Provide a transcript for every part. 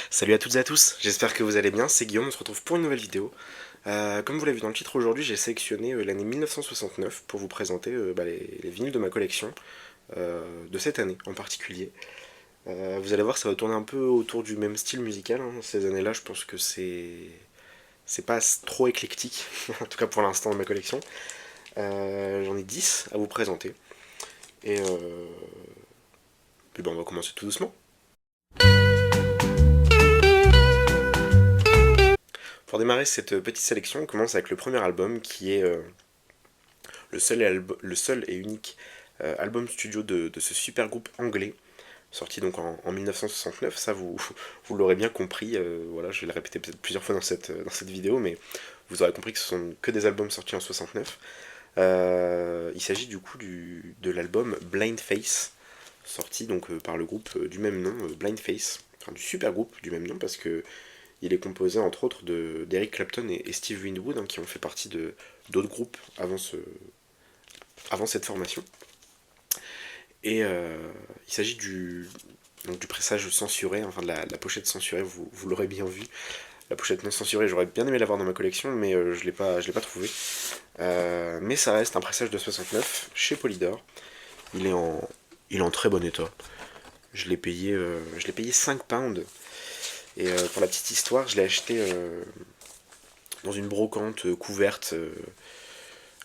Salut à toutes et à tous, j'espère que vous allez bien, c'est Guillaume, on se retrouve pour une nouvelle vidéo. Comme vous l'avez vu dans le titre, aujourd'hui j'ai sélectionné l'année 1969 pour vous présenter les vinyles de ma collection, de cette année en particulier. Vous allez voir, ça va tourner un peu autour du même style musical, hein. Ces années-là je pense que c'est pas trop éclectique, en tout cas pour l'instant dans ma collection. J'en ai 10 à vous présenter, et puis on va commencer tout doucement. Pour démarrer cette petite sélection, on commence avec le premier album qui est le seul et unique album studio de ce super groupe anglais, sorti donc en 1969. Ça, vous l'aurez bien compris. Voilà, je vais le répéter peut-être plusieurs fois dans cette vidéo, mais vous aurez compris que ce sont que des albums sortis en 69. Il s'agit du coup de l'album Blind Faith, sorti donc par le groupe du même nom, Blind Faith, enfin du super groupe du même nom, parce que il est composé entre autres d'Eric Clapton et Steve Winwood, hein, qui ont fait partie d'autres groupes avant cette formation. Et il s'agit du pressage censuré, enfin de la pochette censurée, vous l'aurez bien vu. La pochette non censurée, j'aurais bien aimé l'avoir dans ma collection, mais je l'ai pas trouvé. Mais ça reste un pressage de 69 chez Polydor. Il est en, il est en très bon état. Je l'ai payé 5 pounds. Et pour la petite histoire, je l'ai acheté dans une brocante couverte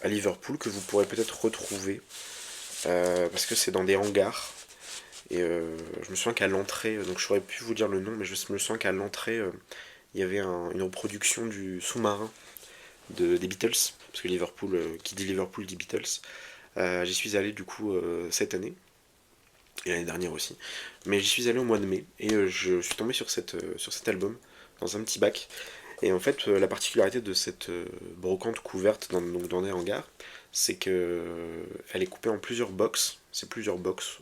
à Liverpool que vous pourrez peut-être retrouver parce que c'est dans des hangars. Et je me souviens qu'à l'entrée, donc je saurais plus vous dire le nom, mais je me souviens qu'à l'entrée, il y avait une reproduction du sous-marin des Beatles, parce que Liverpool, qui dit Liverpool dit Beatles. J'y suis allé du coup cette année, et l'année dernière aussi. Mais j'y suis allé au mois de mai, et je suis tombé sur cet album, dans un petit bac. Et en fait, la particularité de cette brocante couverte donc dans des hangars, c'est que elle est coupée en plusieurs box. C'est plusieurs box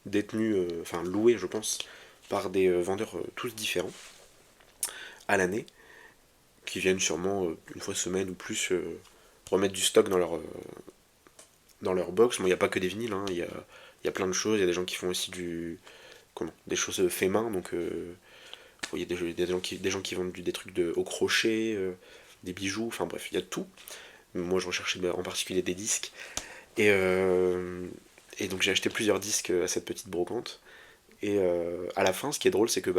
détenues, enfin louées, je pense, par des vendeurs tous différents à l'année, qui viennent sûrement une fois semaine ou plus remettre du stock dans leur box. Bon, il n'y a pas que des vinyles, hein, il y a plein de choses. Il y a des gens qui font aussi des choses fait main, donc il y a des gens qui vendent des trucs au crochet, des bijoux, enfin bref, il y a tout. Moi je recherchais en particulier des disques. Et, et donc j'ai acheté plusieurs disques à cette petite brocante. Et à la fin, ce qui est drôle, c'est que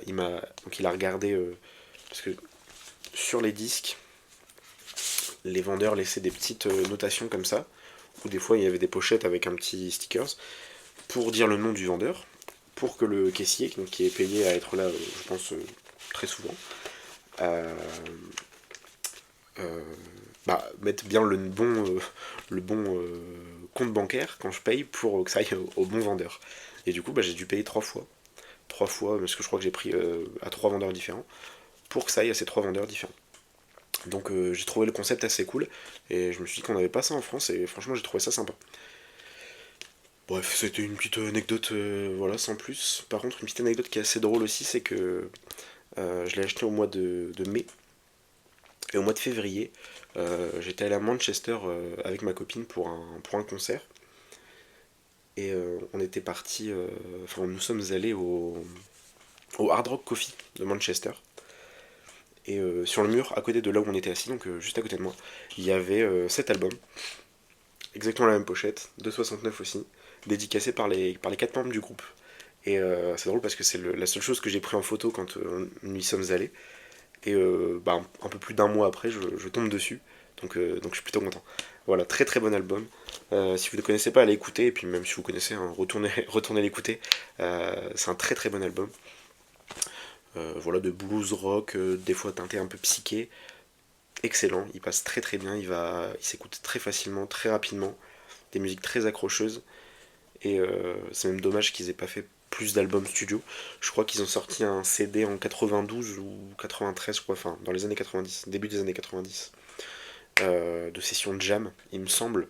il a regardé, parce que sur les disques, les vendeurs laissaient des petites notations comme ça, ou des fois il y avait des pochettes avec un petit stickers, pour dire le nom du vendeur, pour que le caissier, donc, qui est payé à être là, je pense, très souvent, euh, euh, mette bien le bon compte bancaire quand je paye pour que ça aille au bon vendeur. Et du coup, j'ai dû payer 3 fois. 3 fois, parce que je crois que j'ai pris à 3 vendeurs différents, pour que ça aille à ces 3 vendeurs différents. Donc j'ai trouvé le concept assez cool, et je me suis dit qu'on n'avait pas ça en France, et franchement j'ai trouvé ça sympa. Bref, c'était une petite anecdote, voilà, sans plus. Par contre, une petite anecdote qui est assez drôle aussi, c'est que je l'ai acheté au mois de mai, et au mois de février, j'étais allé à Manchester avec ma copine pour un concert, et on était parti, enfin nous sommes allés au Hard Rock Coffee de Manchester. Et sur le mur, à côté de là où on était assis, donc juste à côté de moi, il y avait cet album, exactement la même pochette, de 69 aussi, dédicacé par les 4 membres du groupe. Et c'est drôle parce que c'est la seule chose que j'ai pris en photo quand nous y sommes allés. Et un peu plus d'un mois après, je tombe dessus. Donc je suis plutôt content. Voilà, très très bon album. Si vous ne connaissez pas, allez écouter. Et puis même si vous connaissez, hein, retournez l'écouter. C'est un très très bon album. Voilà, de blues rock, des fois teinté un peu psyché. Excellent, il passe très très bien, il s'écoute très facilement, très rapidement. Des musiques très accrocheuses. Et c'est même dommage qu'ils aient pas fait plus d'albums studio. Je crois qu'ils ont sorti un CD en 92 ou 93, je crois, enfin dans les années 90, début des années 90, de session de jam, il me semble.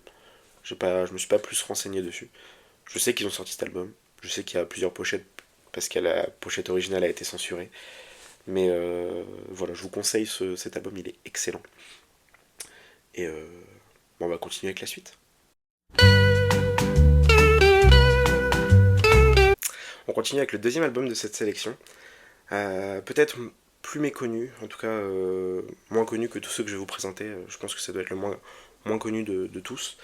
Je me suis pas plus renseigné dessus. Je sais qu'ils ont sorti cet album. Je sais qu'il y a plusieurs pochettes parce que la pochette originale a été censurée. Mais voilà, je vous conseille cet album, il est excellent. Et on va continuer avec la suite. On continue avec le deuxième album de cette sélection. Peut-être plus méconnu, en tout cas moins connu que tous ceux que je vais vous présenter. Je pense que ça doit être le moins connu de tous.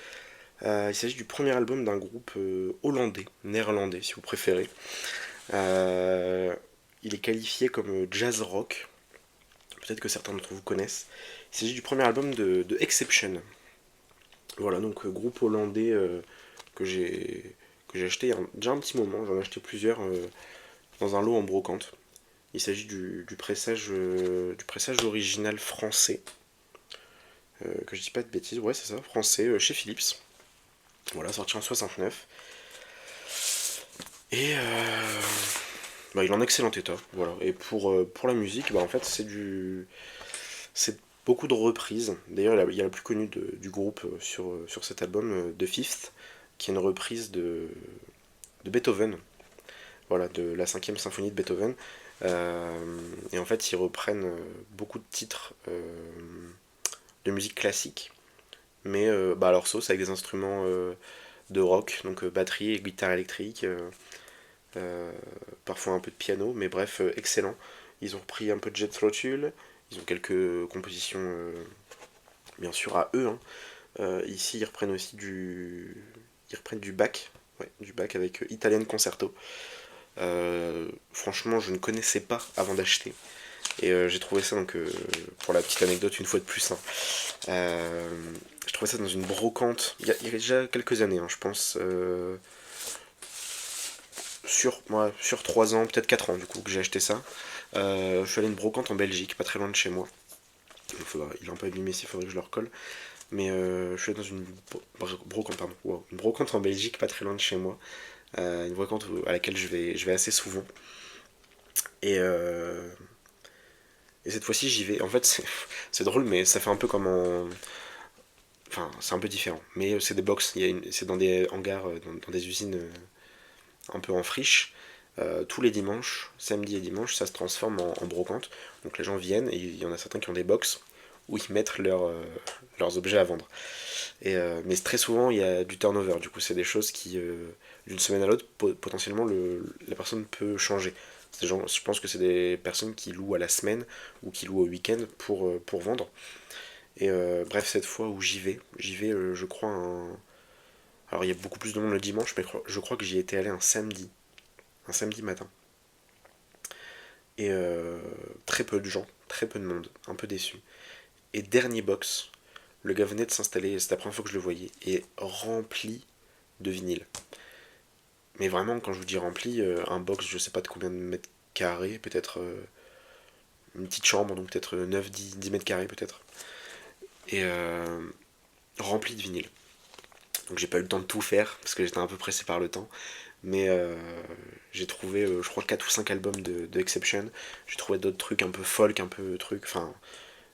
Il s'agit du premier album d'un groupe hollandais, néerlandais si vous préférez. Euh, il est qualifié comme jazz rock. Peut-être que certains d'entre vous connaissent. Il s'agit du premier album de Exception. Voilà, donc groupe hollandais que j'ai acheté il y a déjà un petit moment. J'en ai acheté plusieurs dans un lot en brocante. Il s'agit du pressage original français. Que je dis pas de bêtises, ouais c'est ça, français, chez Philips. Voilà, sorti en 69. Et bah, il est en excellent état. Voilà. Et pour la musique, bah, en fait c'est beaucoup de reprises. D'ailleurs il y a la plus connue du groupe sur cet album, The Fifth, qui est une reprise de Beethoven. Voilà, de la cinquième symphonie de Beethoven. Et en fait ils reprennent beaucoup de titres de musique classique, mais bah, à leur sauce avec des instruments de rock, donc batterie et guitare électrique, parfois un peu de piano, mais bref, excellent. Ils ont repris un peu de Jethro Tull, ils ont quelques compositions bien sûr à eux, hein. Ici ils reprennent du Bach, ouais, du Bach avec Italian Concerto. Franchement, je ne connaissais pas avant d'acheter. Et j'ai trouvé ça, donc, pour la petite anecdote, une fois de plus, hein. Euh, je trouvais ça dans une brocante, il y a déjà quelques années, hein, je pense, sur 3 ans, peut-être 4 ans du coup, que j'ai acheté ça. Je suis allé à une brocante en Belgique, pas très loin de chez moi. Il est un peu abîmé, s'il faudrait que je le recolle. Mais je suis allé dans une brocante, pardon, wow, une brocante en Belgique, pas très loin de chez moi. Une brocante à laquelle je vais assez souvent. Et, euh, et cette fois-ci, j'y vais. En fait, c'est drôle, mais ça fait un peu comme en. Enfin, c'est un peu différent. Mais c'est des box, c'est dans des hangars, dans des usines un peu en friche. Tous les dimanches, samedi et dimanche, ça se transforme en brocante. Donc les gens viennent et il y en a certains qui ont des box où ils mettent leurs objets à vendre. Mais très souvent, il y a du turnover. Du coup, c'est des choses qui, d'une semaine à l'autre, potentiellement, la personne peut changer. Je pense que c'est des personnes qui louent à la semaine ou qui louent au week-end pour vendre. Et bref, cette fois où j'y vais, je crois, alors il y a beaucoup plus de monde le dimanche, mais je crois que j'y étais allé un samedi matin. Et très peu de gens, très peu de monde, un peu déçu. Et dernier box, le gars venait de s'installer, c'est la première fois que je le voyais, et rempli de vinyle. Mais vraiment, quand je vous dis rempli, un box, je sais pas de combien de mètres carrés, peut-être une petite chambre, donc peut-être 9, 10 mètres carrés peut-être. Et rempli de vinyle. Donc j'ai pas eu le temps de tout faire, parce que j'étais un peu pressé par le temps. Mais j'ai trouvé, je crois, 4 ou 5 albums de Exception. J'ai trouvé d'autres trucs un peu folk, un peu trucs, enfin,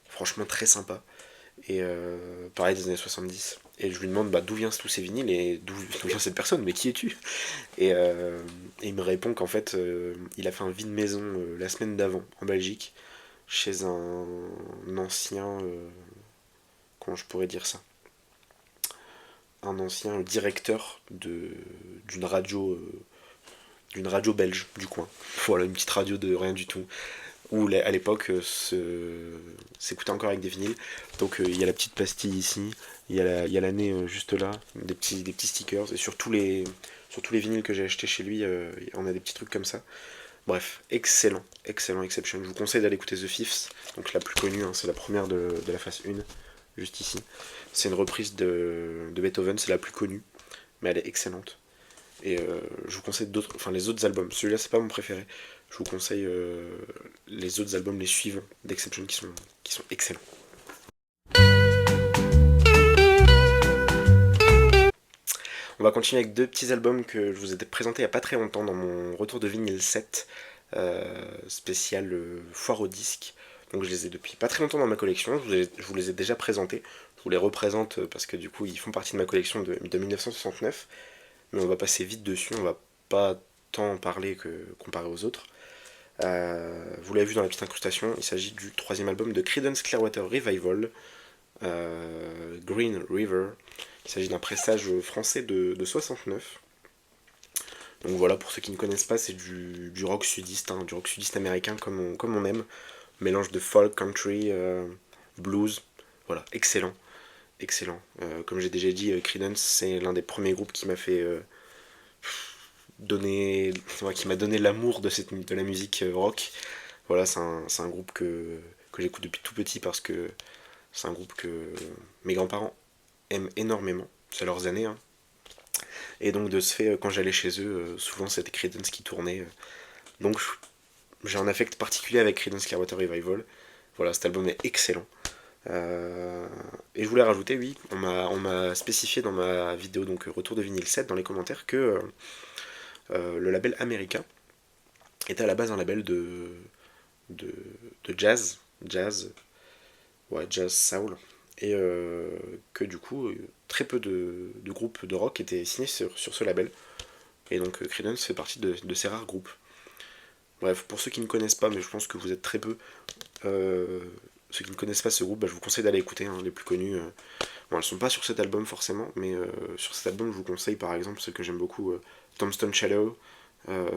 franchement très sympa. Et pareil des années 70. Et je lui demande bah, d'où viennent tous ces vinyles et d'où vient cette personne, mais qui es-tu? Et il me répond qu'en fait, il a fait un vide maison la semaine d'avant, en Belgique, chez un ancien. Comment je pourrais dire ça? Un ancien directeur d'une radio. D'une radio belge du coin. Voilà, une petite radio de rien du tout. Où à l'époque s'écoutait encore avec des vinyles. Donc il y a la petite pastille ici, il y a l'année juste là, des petits stickers. Et sur tous les vinyles que j'ai achetés chez lui, on a des petits trucs comme ça. Bref, excellent, excellent Exception. Je vous conseille d'aller écouter The Fifth, donc la plus connue, hein, c'est la première de la phase 1, juste ici. C'est une reprise de Beethoven, c'est la plus connue, mais elle est excellente. Et je vous conseille les autres albums. Celui-là, c'est pas mon préféré. Je vous conseille les autres albums, les suivants d'Exception qui sont excellents. On va continuer avec deux petits albums que je vous ai présentés il n'y a pas très longtemps dans mon retour de vinyle 7 spécial foire au disque. Donc je les ai depuis pas très longtemps dans ma collection. Je vous les ai déjà présentés. Je vous les représente parce que du coup ils font partie de ma collection de 1969. Mais on va passer vite dessus. On va pas tant en parler que comparé aux autres. Vous l'avez vu dans la petite incrustation, il s'agit du troisième album de Creedence Clearwater Revival, Green River. Il s'agit d'un pressage français de 69. Donc voilà, pour ceux qui ne connaissent pas, c'est du rock sudiste, hein, du rock sudiste américain comme on aime. Mélange de folk, country, blues. Voilà, excellent. Excellent. Comme j'ai déjà dit, Creedence, c'est l'un des premiers groupes qui m'a fait donner, qui m'a donné l'amour de la musique rock. Voilà, c'est un groupe que j'écoute depuis tout petit parce que c'est un groupe que mes grands-parents aiment énormément. C'est leurs années, hein. Et donc de ce fait, quand j'allais chez eux, souvent c'était Creedence qui tournait. Donc j'ai un affect particulier avec Creedence Clearwater Revival. Voilà, cet album est excellent. Et je voulais rajouter, oui, on m'a spécifié dans ma vidéo, donc Retour de vinyle 7, dans les commentaires, que le label America était à la base un label de, de jazz, ouais, jazz soul, et que du coup, très peu de groupes de rock étaient signés sur ce label. Et donc Creedence fait partie de ces rares groupes. Bref, pour ceux qui ne connaissent pas, mais je pense que vous êtes très peu, euh, ceux qui ne connaissent pas ce groupe, bah, je vous conseille d'aller écouter, hein, les plus connus. Bon, elles sont pas sur cet album forcément, mais sur cet album, je vous conseille par exemple ceux que j'aime beaucoup, Tombstone Shadow, euh,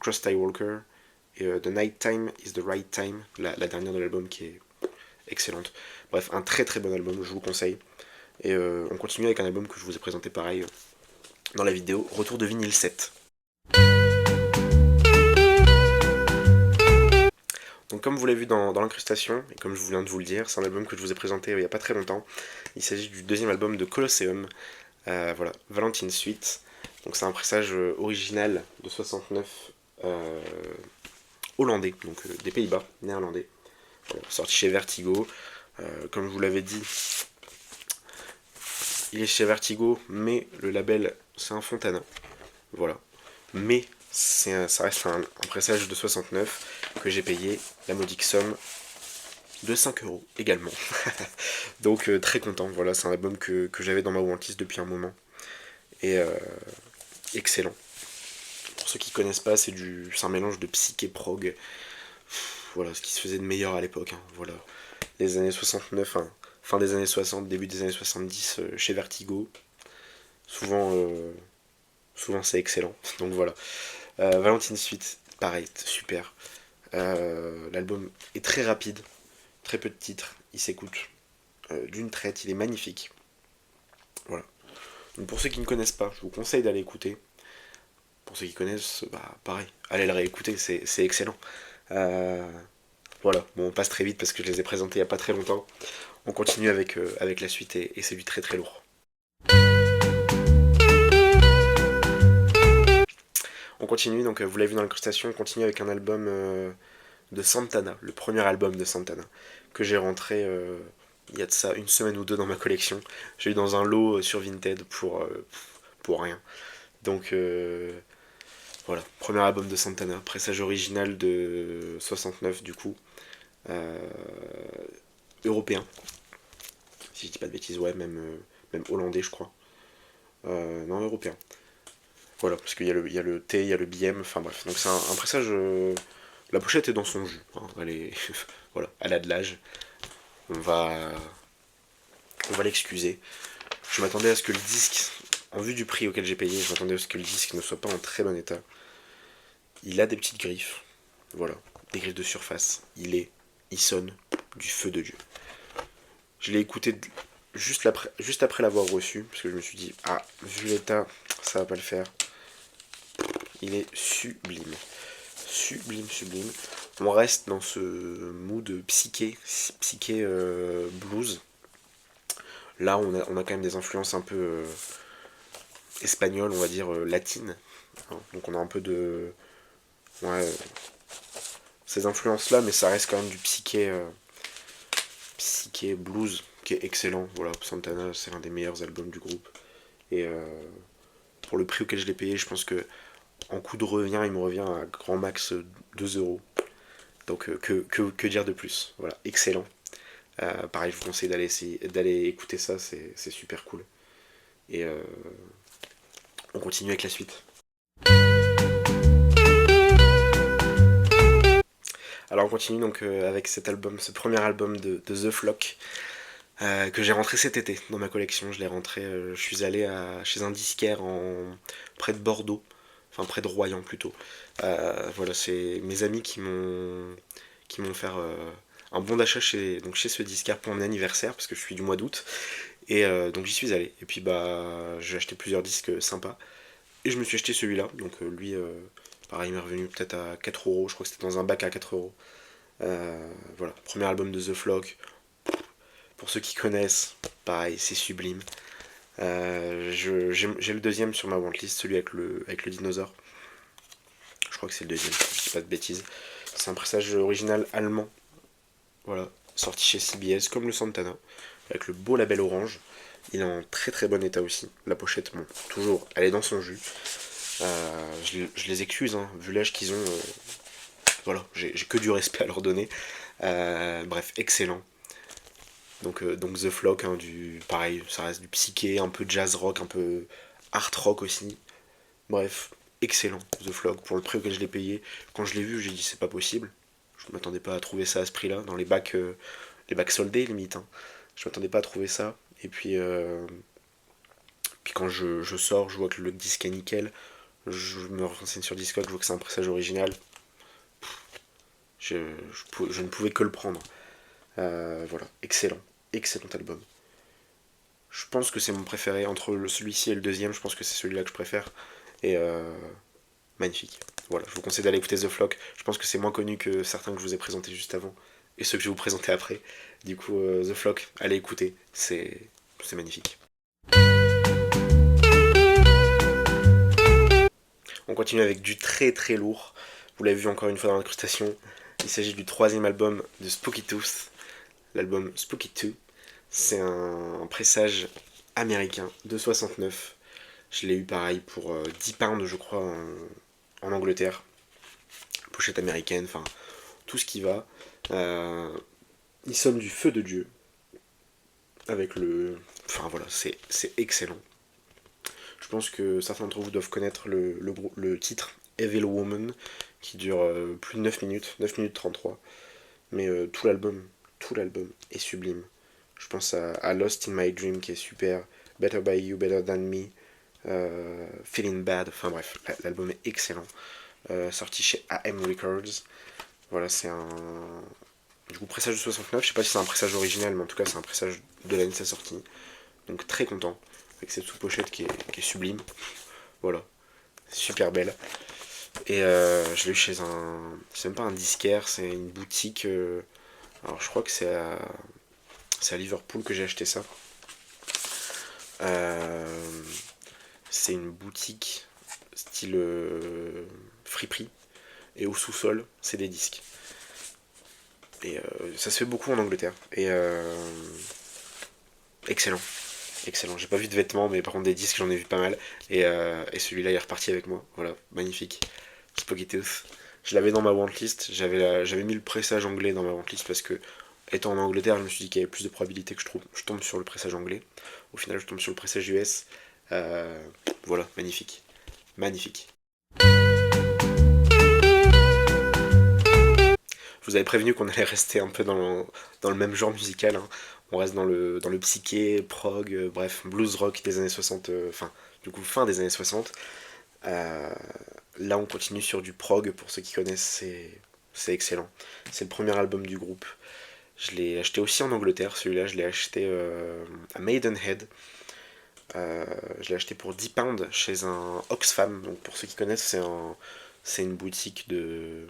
Cross Tie Walker, et The Night Time is the Right Time, la dernière de l'album qui est excellente. Bref, un très très bon album, je vous conseille. Et on continue avec un album que je vous ai présenté pareil dans la vidéo, Retour de vinyle 7. Donc comme vous l'avez vu dans l'incrustation, et comme je viens de vous le dire, c'est un album que je vous ai présenté il n'y a pas très longtemps. Il s'agit du deuxième album de Colosseum, voilà, Valentine Suite. Donc c'est un pressage original de 69 euh, hollandais, donc des Pays-Bas, néerlandais. Voilà, sorti chez Vertigo. Comme je vous l'avais dit, il est chez Vertigo, mais le label c'est un Fontana. Voilà. Mais ça reste un pressage de 69 que j'ai payé la modique somme de 5 euros également. Donc très content, voilà, c'est un album que j'avais dans ma wantlist depuis un moment. Et excellent. Pour ceux qui connaissent pas, c'est un mélange de psych et prog. Voilà, ce qui se faisait de meilleur à l'époque, hein. Voilà. Les années 69, hein, fin des années 60, début des années 70, chez Vertigo. Souvent, souvent c'est excellent. Donc voilà. Valentine Suite, pareil, super. L'album est très rapide, très peu de titres, il s'écoute d'une traite, il est magnifique. Voilà. Donc pour ceux qui ne connaissent pas, je vous conseille d'aller écouter. Pour ceux qui connaissent, bah pareil, allez le réécouter, c'est excellent. Euh, voilà, bon on passe très vite parce que je les ai présentés il n'y a pas très longtemps. On continue avec la suite et c'est du très très lourd. On continue, donc vous l'avez vu dans l'incrustation, on continue avec un album de Santana, le premier album de Santana, que j'ai rentré il y a de ça une semaine ou deux dans ma collection. J'ai eu dans un lot sur Vinted pour rien. Donc voilà, premier album de Santana, pressage original de 69 du coup, euh, européen, si je dis pas de bêtises, ouais, même hollandais je crois. Non, européen. Voilà, parce il y a le T, il y a le BM, enfin bref. Donc c'est un pressage. La pochette est dans son jus, hein, elle est. Voilà, elle a de l'âge. On va. On va l'excuser. Je m'attendais à ce que le disque, en vue du prix auquel j'ai payé, je m'attendais à ce que le disque ne soit pas en très bon état. Il a des petites griffes. Voilà, des griffes de surface. Il sonne du feu de Dieu. Je l'ai écouté juste après l'avoir reçu, parce que je me suis dit, ah, vu l'état, ça va pas le faire. Il est sublime. Sublime, sublime. On reste dans ce mood psyché blues. Là, on a quand même des influences un peu espagnoles, on va dire latines. Hein. Donc on a un peu de... Ouais, ces influences-là, mais ça reste quand même du psyché blues, qui est excellent. Voilà, Santana, c'est l'un des meilleurs albums du groupe. Et pour le prix auquel je l'ai payé, je pense que en coût de revient, il me revient à grand max 2 euros. Donc que dire de plus. Voilà, excellent. Pareil, je vous conseille d'aller écouter ça, c'est super cool. Et on continue avec la suite. Alors on continue donc avec cet album, ce premier album de The Flock, que j'ai rentré cet été dans ma collection. Je l'ai rentré, je suis allé chez un disquaire près de Bordeaux. enfin près de Royan plutôt. Voilà, c'est mes amis qui m'ont fait un bon d'achat chez ce disquaire pour mon anniversaire, parce que je suis du mois d'août, et donc j'y suis allé. Et puis j'ai acheté plusieurs disques sympas, et je me suis acheté celui-là, donc lui, pareil, il m'est revenu peut-être à 4 euros, je crois que c'était dans un bac à 4 euros. Voilà, premier album de The Flock, pour ceux qui connaissent, pareil, c'est sublime. J'ai le deuxième sur ma wantlist, celui avec le dinosaure. Je crois que c'est le deuxième, si je dis pas de bêtises. C'est un pressage original allemand. Voilà, sorti chez CBS comme le Santana, avec le beau label orange. Il est en très très bon état aussi. La pochette, bon, toujours, elle est dans son jus. Je les excuse, hein, vu l'âge qu'ils ont. Voilà, j'ai que du respect à leur donner. Bref, excellent. Donc The Flock, hein, pareil, ça reste du psyché, un peu jazz rock, un peu art rock aussi. Bref, excellent, The Flock, pour le prix auquel je l'ai payé. Quand je l'ai vu, j'ai dit c'est pas possible. Je m'attendais pas à trouver ça à ce prix-là, dans les bacs soldés limite. Hein. Je m'attendais pas à trouver ça. Et puis quand je sors, je vois que le disque est nickel. Je me renseigne sur Discog, je vois que c'est un pressage original. Je ne pouvais que le prendre. Voilà, excellent. Excellent album. Je pense que c'est mon préféré. Entre celui-ci et le deuxième, je pense que c'est celui-là que je préfère. Et magnifique. Voilà, je vous conseille d'aller écouter The Flock. Je pense que c'est moins connu que certains que je vous ai présentés juste avant. Et ceux que je vais vous présenter après. Du coup, The Flock, allez écouter. C'est magnifique. On continue avec du très très lourd. Vous l'avez vu encore une fois dans l'incrustation. Il s'agit du troisième album de Spooky Tooth. L'album Spooky 2. C'est un pressage américain de 69. Je l'ai eu pareil pour 10 pounds, je crois, en Angleterre. Pochette américaine, enfin, tout ce qui va. Il sonne du feu de Dieu. Avec le. Enfin voilà, c'est excellent. Je pense que certains d'entre vous doivent connaître le titre Evil Woman, qui dure plus de 9 minutes, 9 minutes 33. Mais tout l'album est sublime. Je pense à Lost in My Dream qui est super, Better by You, Better Than Me, Feeling Bad, enfin bref, l'album est excellent. Sorti chez AM Records. Voilà, c'est un. Du coup, pressage de 69, je sais pas si c'est un pressage original, mais en tout cas, c'est un pressage de l'année de sa sortie. Donc, très content, avec cette sous-pochette qui est sublime. Voilà, super belle. Et je l'ai eu chez un. C'est même pas un disquaire, c'est une boutique. Alors, je crois que c'est à Liverpool que j'ai acheté ça. C'est une boutique style friperie. Et au sous-sol, c'est des disques. Et ça se fait beaucoup en Angleterre. Et excellent. Excellent. J'ai pas vu de vêtements, mais par contre des disques, j'en ai vu pas mal. Et celui-là, il est reparti avec moi. Voilà, magnifique. Spooky Tooth. Je l'avais dans ma wantlist. J'avais mis le pressage anglais dans ma wantlist parce que, étant en Angleterre, je me suis dit qu'il y avait plus de probabilité que je tombe sur le pressage anglais. Au final, je tombe sur le pressage US. Voilà, magnifique. Magnifique. Je vous avais prévenu qu'on allait rester un peu dans le même genre musical. Hein. On reste dans le psyché, prog, bref, blues rock des années 60, enfin, du coup, fin des années 60. Là, on continue sur du prog, pour ceux qui connaissent, c'est excellent. C'est le premier album du groupe. Je l'ai acheté aussi en Angleterre, celui-là, je l'ai acheté à Maidenhead. Je l'ai acheté pour 10 pounds chez un Oxfam. Donc, pour ceux qui connaissent, c'est une boutique de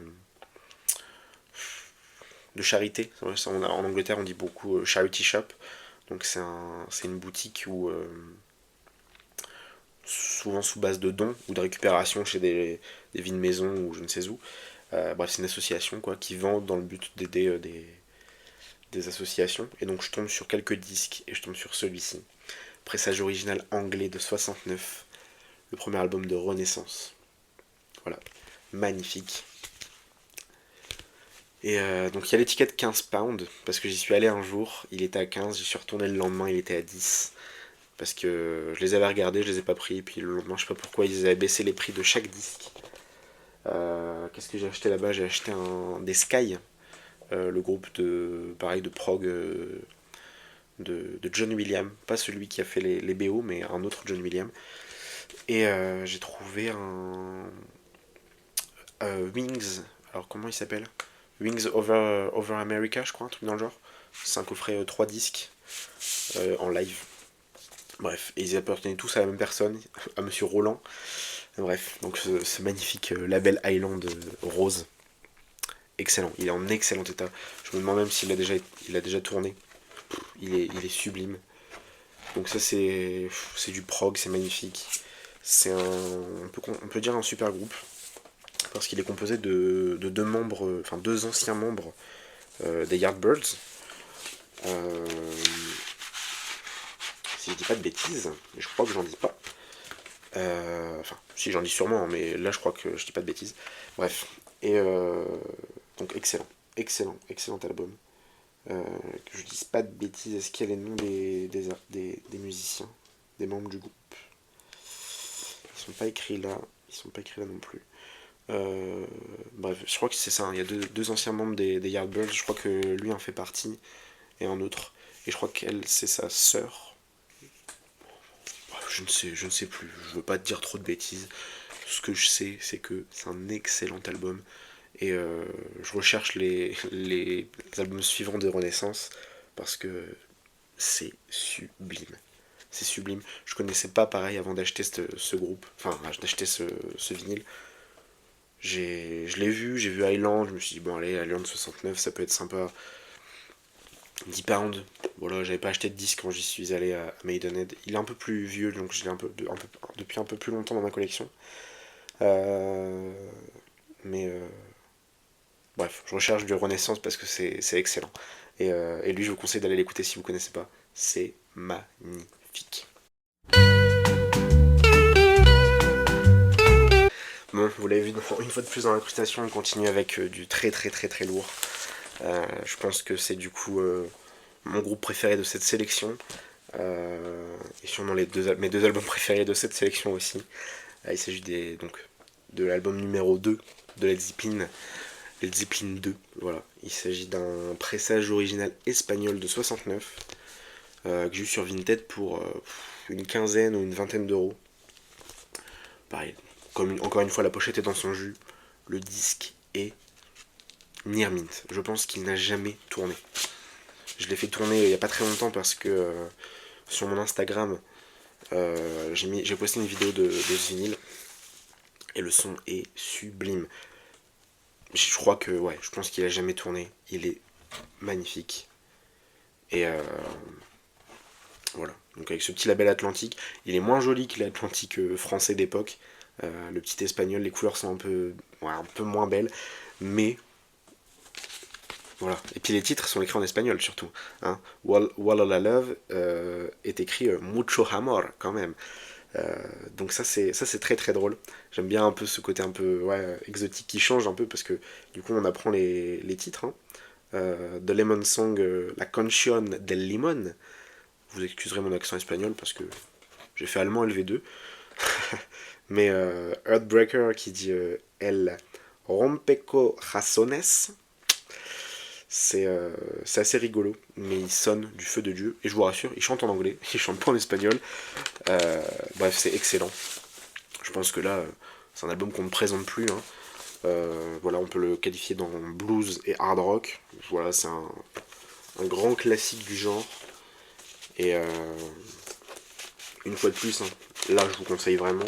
charité. En Angleterre, on dit beaucoup charity shop. Donc c'est une boutique où souvent sous base de dons ou de récupération chez des vides maisons ou je ne sais où. Bref, c'est une association quoi qui vend dans le but d'aider des associations. Et donc je tombe sur quelques disques et je tombe sur celui-ci. Pressage original anglais de 69. Le premier album de Renaissance. Voilà. Magnifique. Et donc il y a l'étiquette 15 pounds, parce que j'y suis allé un jour, il était à 15, j'y suis retourné le lendemain, il était à 10. Parce que je les avais regardés, je les ai pas pris, et puis le lendemain, je sais pas pourquoi, ils avaient baissé les prix de chaque disque. Qu'est-ce que j'ai acheté là-bas? J'ai acheté des Sky, le groupe pareil, de prog de John Williams, pas celui qui a fait les BO, mais un autre John Williams. Et j'ai trouvé un Wings, alors comment il s'appelle? Wings Over America, je crois, un truc dans le genre. C'est un coffret 3 disques en live. Bref, et ils appartenaient tous à la même personne, à Monsieur Roland. Bref, donc ce magnifique label Island rose. Excellent, il est en excellent état. Je me demande même il a déjà tourné. Il est sublime. Donc ça c'est du prog, c'est magnifique. C'est on peut dire un super groupe parce qu'il est composé de deux membres, enfin deux anciens membres des Yardbirds. Euh, si je dis pas de bêtises, mais je crois que j'en dis pas. Enfin, si j'en dis sûrement, mais là je crois que je dis pas de bêtises. Bref, et donc excellent, excellent album. Que je dise pas de bêtises, est-ce qu'il y a les noms des musiciens, des membres du groupe? Ils sont pas écrits là, ils sont pas écrits là non plus. Bref, je crois que c'est ça, hein. Il y a deux anciens membres des Yardbirds, je crois que lui en fait partie, et un autre. Et je crois qu'elle, c'est sa sœur. Je ne sais plus, je veux pas te dire trop de bêtises. Ce que je sais, c'est que c'est un excellent album. Et je recherche les albums suivants de Renaissance, parce que c'est sublime. C'est sublime. Je connaissais pas pareil avant d'acheter ce groupe, enfin d'acheter ce vinyle. Je l'ai vu, j'ai vu Island, je me suis dit bon allez, Island 69, ça peut être sympa. 10 pounds, voilà, j'avais pas acheté de disque quand j'y suis allé à Maidenhead. Il est un peu plus vieux, donc je l'ai depuis un peu plus longtemps dans ma collection. Euh, mais bref, je recherche du Renaissance parce que c'est excellent. Et lui, je vous conseille d'aller l'écouter si vous connaissez pas. C'est magnifique. Bon, vous l'avez vu une fois de plus dans l'incrustation, on continue avec du très lourd. Je pense que c'est du coup mon groupe préféré de cette sélection. Et sûrement mes deux albums préférés de cette sélection aussi. Il s'agit donc, de l'album numéro 2 de Led Zeppelin 2. Voilà. Il s'agit d'un pressage original espagnol de 69 que j'ai eu sur Vinted pour une quinzaine ou une vingtaine d'euros. Pareil, comme encore une fois la pochette est dans son jus, le disque est near mint. Je pense qu'il n'a jamais tourné. Je l'ai fait tourner il n'y a pas très longtemps parce que sur mon Instagram, j'ai posté une vidéo de ce vinyle et le son est sublime. Je crois que, ouais, je pense qu'il a jamais tourné. Il est magnifique. Et voilà. Donc avec ce petit label Atlantique, il est moins joli que l'Atlantique français d'époque. Le petit espagnol, les couleurs sont un peu moins belles, mais voilà. Et puis les titres sont écrits en espagnol surtout. Hein. Walla la Love est écrit Mucho Amor quand même. Donc ça c'est très drôle. J'aime bien un peu ce côté un peu exotique qui change un peu parce que du coup on apprend les titres. Hein. The Lemon Song, La Canción del Limón. Vous excuserez mon accent espagnol parce que j'ai fait allemand LV2. Mais Earthbreaker qui dit El Rompecorazones, c'est assez rigolo, mais il sonne du feu de Dieu. Et je vous rassure, il chante en anglais, il chante pas en espagnol. Bref, c'est excellent. Je pense que là, c'est un album qu'on ne présente plus. Hein. Voilà, on peut le qualifier dans blues et hard rock. Voilà, c'est un grand classique du genre. Et une fois de plus, hein, là je vous conseille vraiment,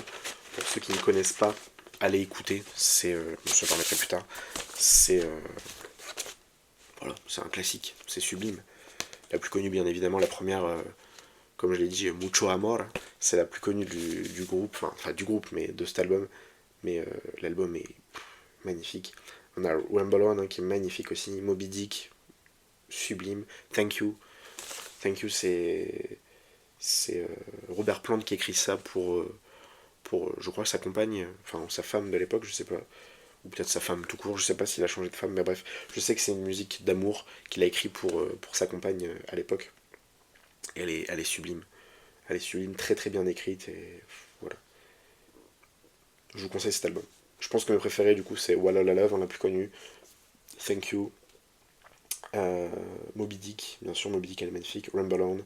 pour ceux qui ne connaissent pas, allez écouter. Je permettrai plus tard. Voilà, c'est un classique, c'est sublime. La plus connue, bien évidemment, la première, comme je l'ai dit, Mucho Amor, c'est la plus connue du groupe, enfin du groupe, mais de cet album. Mais l'album est magnifique. On a Rumble On hein, qui est magnifique aussi, Moby Dick, sublime. Thank You. Thank You, c'est Robert Plant qui écrit ça pour je crois, sa compagne, enfin sa femme de l'époque, je sais pas. Ou peut-être sa femme tout court, je sais pas s'il a changé de femme, mais bref. Je sais que c'est une musique d'amour qu'il a écrit pour sa compagne à l'époque. Et elle est sublime. Elle est sublime, très bien écrite, et voilà. Je vous conseille cet album. Je pense que mes préférés, du coup, c'est Walla la Love, on l'a plus connu. Thank You. Moby Dick, bien sûr, Moby Dick elle est magnifique. Rumble On.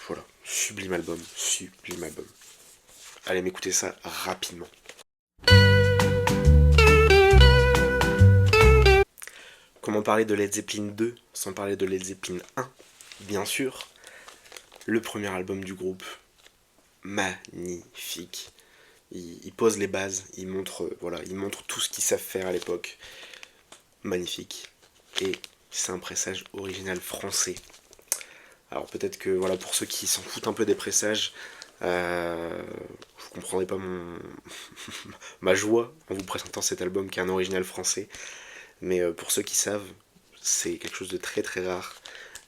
Voilà, sublime album, sublime album. allez m'écouter ça rapidement. Comment parler de Led Zeppelin 2 sans parler de Led Zeppelin 1? Bien sûr, le premier album du groupe, magnifique. Il pose les bases, il montre tout ce qu'ils savent faire à l'époque. Magnifique. Et c'est un pressage original français. Alors peut-être que voilà, pour ceux qui s'en foutent un peu des pressages, vous comprendrez pas ma joie en vous présentant cet album qui est un original français. Mais pour ceux qui savent, c'est quelque chose de très très rare.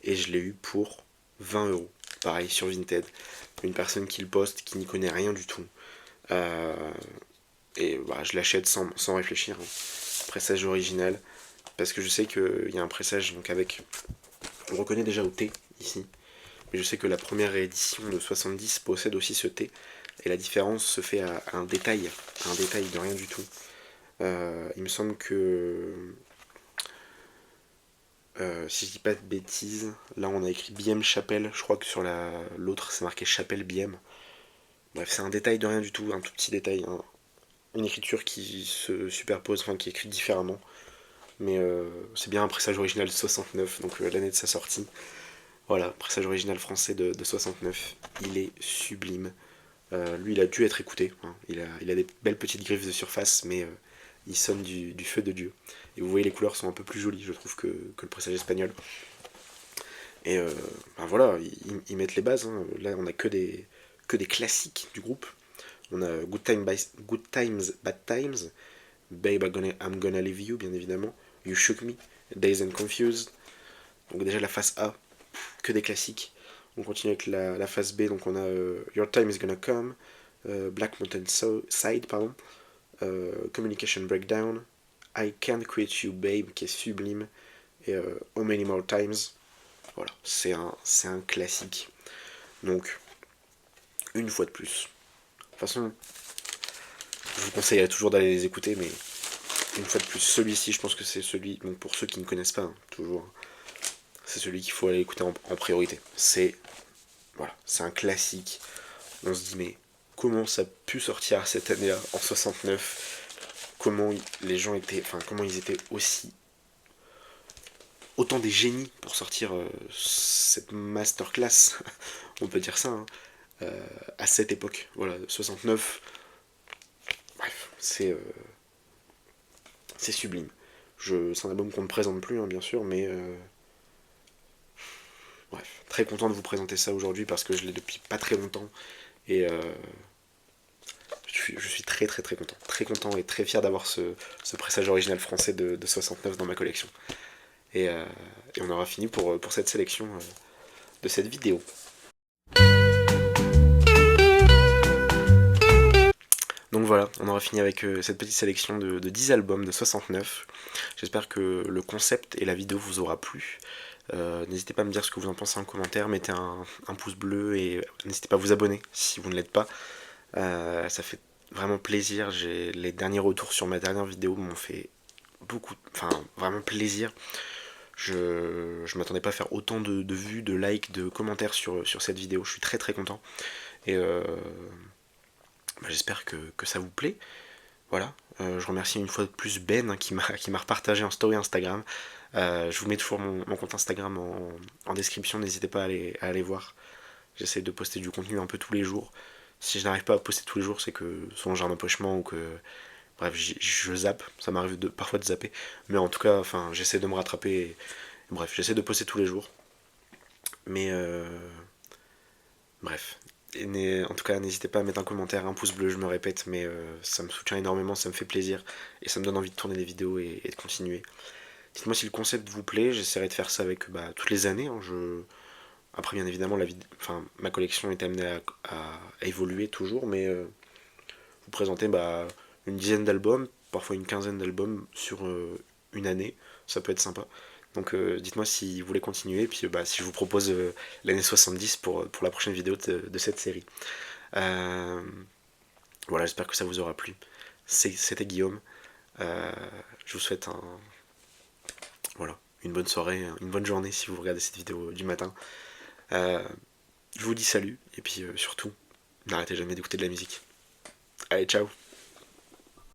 Et je l'ai eu pour 20€. Pareil sur Vinted. Une personne qui le poste, qui n'y connaît rien du tout. Et bah, je l'achète sans réfléchir. Hein. Pressage original. Parce que je sais qu'il y a un pressage donc avec... On reconnaît déjà au thé ici. Mais je sais que la première réédition de 70 possède aussi ce thé. Et la différence se fait à un détail de rien du tout. Il me semble que... si je dis pas de bêtises, là on a écrit Biem Chapelle, je crois que sur l'autre c'est marqué Chapelle Biem. Bref, c'est un détail de rien du tout, un tout petit détail, hein. Une écriture qui se superpose, enfin qui est écrite différemment. Mais c'est bien un pressage original de 69, donc l'année de sa sortie. Voilà, pressage original français de 69, il est sublime. Lui il a dû être écouté, hein. Il a des belles petites griffes de surface, mais il sonne du feu de Dieu. Et vous voyez les couleurs sont un peu plus jolies je trouve que le pressage espagnol. Et ben voilà, ils mettent les bases, hein. Là on a que des classiques du groupe. On a Good Times, Bad Times, Babe I'm Gonna Leave You bien évidemment, You Shook Me, Dazed and Confused. Donc déjà la face A, que des classiques. On continue avec la face B, donc on a Your Time Is Gonna Come, Black Mountain Side, pardon, Communication Breakdown, I Can't Quit You Babe qui est sublime, et How Many More Times. Voilà, c'est un classique. Donc, une fois de plus. De toute façon, je vous conseillerais toujours d'aller les écouter, mais une fois de plus, celui-ci, je pense que c'est celui, donc pour ceux qui ne connaissent pas, hein, toujours, c'est celui qu'il faut aller écouter en priorité. C'est un classique. On se dit, mais comment ça a pu sortir cette année-là, en 69? Comment les gens étaient, enfin, comment ils étaient autant des génies pour sortir cette masterclass, on peut dire ça, hein, à cette époque. Voilà, 69. Bref, c'est sublime. C'est un album qu'on ne présente plus, hein, bien sûr, mais bref, très content de vous présenter ça aujourd'hui parce que je l'ai depuis pas très longtemps et je suis très très très content et très fier d'avoir ce pressage original français de 69 dans ma collection. Et on aura fini pour cette sélection de cette vidéo. Donc voilà, on aura fini avec cette petite sélection de 10 albums de 69. J'espère que le concept et la vidéo vous aura plu. N'hésitez pas à me dire ce que vous en pensez en commentaire, mettez un pouce bleu et n'hésitez pas à vous abonner si vous ne l'êtes pas. Ça fait vraiment plaisir, les derniers retours sur ma dernière vidéo m'ont fait vraiment plaisir. Je m'attendais pas à faire autant de vues, de likes, de commentaires sur cette vidéo, je suis très très content. Et j'espère que ça vous plaît. Voilà, je remercie une fois de plus Ben hein, qui m'a repartagé en story Instagram. Je vous mets toujours mon compte Instagram en description, n'hésitez pas à aller voir. J'essaie de poster du contenu un peu tous les jours. Si je n'arrive pas à poster tous les jours, c'est que souvent j'ai un empêchement ou que... Bref, je zappe, ça m'arrive parfois de zapper. Mais en tout cas, j'essaie de me rattraper. Bref, j'essaie de poster tous les jours. Mais bref. En tout cas, n'hésitez pas à mettre un commentaire, un pouce bleu, je me répète, mais ça me soutient énormément, ça me fait plaisir. Et ça me donne envie de tourner des vidéos et de continuer. Dites-moi si le concept vous plaît, j'essaierai de faire ça avec toutes les années. Hein, Après, bien évidemment, ma collection est amenée à évoluer toujours, mais vous présentez une dizaine d'albums, parfois une quinzaine d'albums sur une année, ça peut être sympa. Donc dites-moi si vous voulez continuer, et puis si je vous propose l'année 70 pour la prochaine vidéo de cette série. Voilà, j'espère que ça vous aura plu. C'était Guillaume. Je vous souhaite une bonne soirée, une bonne journée si vous regardez cette vidéo du matin. Je vous dis salut, et puis surtout, n'arrêtez jamais d'écouter de la musique. Allez, ciao.